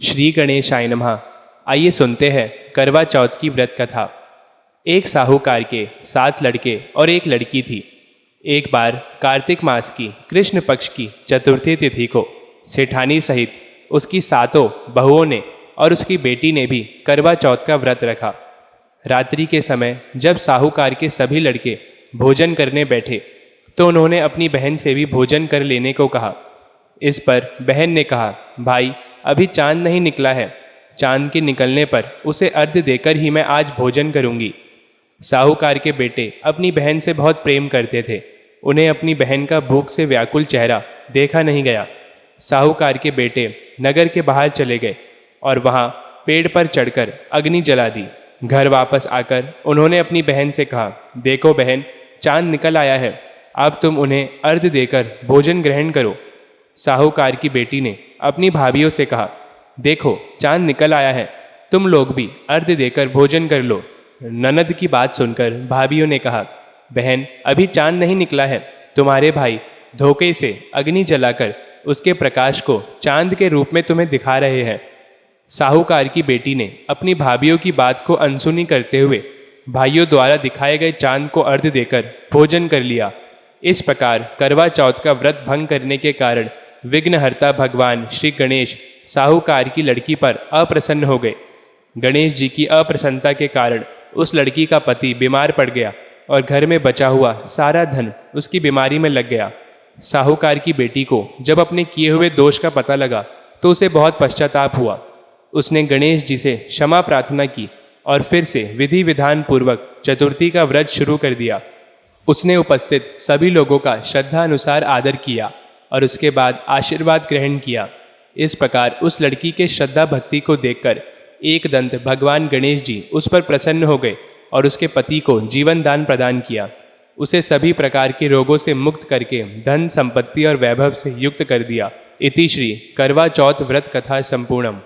श्री गणेशाय नमः। आइए सुनते हैं करवा चौथ की व्रत कथा। एक साहूकार के 7 लड़के और एक लड़की थी। एक बार कार्तिक मास की कृष्ण पक्ष की चतुर्थी तिथि को सेठानी सहित उसकी 7 बहुओं ने और उसकी बेटी ने भी करवा चौथ का व्रत रखा। रात्रि के समय जब साहूकार के सभी लड़के भोजन करने बैठे तो उन्होंने अपनी बहन से भी भोजन कर लेने को कहा। इस पर बहन ने कहा, भाई अभी चांद नहीं निकला है, चांद के निकलने पर उसे अर्घ्य देकर ही मैं आज भोजन करूंगी। साहूकार के बेटे अपनी बहन से बहुत प्रेम करते थे। उन्हें अपनी बहन का भूख से व्याकुल चेहरा देखा नहीं गया। साहूकार के बेटे नगर के बाहर चले गए और वहां पेड़ पर चढ़कर अग्नि जला दी। घर वापस आकर उन्होंने अपनी बहन से कहा, देखो बहन, चांद निकल आया है, अब तुम उन्हें अर्घ्य देकर भोजन ग्रहण करो। साहूकार की बेटी ने अपनी भाभियों से कहा, देखो चांद निकल आया है, तुम लोग भी अर्घ्य देकर भोजन कर लो। ननद की बात सुनकर भाभियों ने कहा, बहन अभी चांद नहीं निकला है, तुम्हारे भाई धोखे से अग्नि जलाकर उसके प्रकाश को चांद के रूप में तुम्हें दिखा रहे हैं। साहूकार की बेटी ने अपनी भाभियों की बात को अनसुनी करते हुए भाइयों द्वारा दिखाए गए चांद को अर्घ्य देकर भोजन कर लिया। इस प्रकार करवा चौथ का व्रत भंग करने के कारण विघ्नहर्ता भगवान श्री गणेश साहूकार की लड़की पर अप्रसन्न हो गए। गणेश जी की अप्रसन्नता के कारण उस लड़की का पति बीमार पड़ गया और घर में बचा हुआ सारा धन उसकी बीमारी में लग गया। साहूकार की बेटी को जब अपने किए हुए दोष का पता लगा तो उसे बहुत पश्चाताप हुआ। उसने गणेश जी से क्षमा प्रार्थना की और फिर से विधि विधान पूर्वक चतुर्थी का व्रत शुरू कर दिया। उसने उपस्थित सभी लोगों का श्रद्धा अनुसार आदर किया और उसके बाद आशीर्वाद ग्रहण किया। इस प्रकार उस लड़की के श्रद्धा भक्ति को देखकर एकदंत भगवान गणेश जी उस पर प्रसन्न हो गए और उसके पति को जीवन दान प्रदान किया। उसे सभी प्रकार के रोगों से मुक्त करके धन संपत्ति और वैभव से युक्त कर दिया। इति श्री करवा चौथ व्रत कथा संपूर्णम।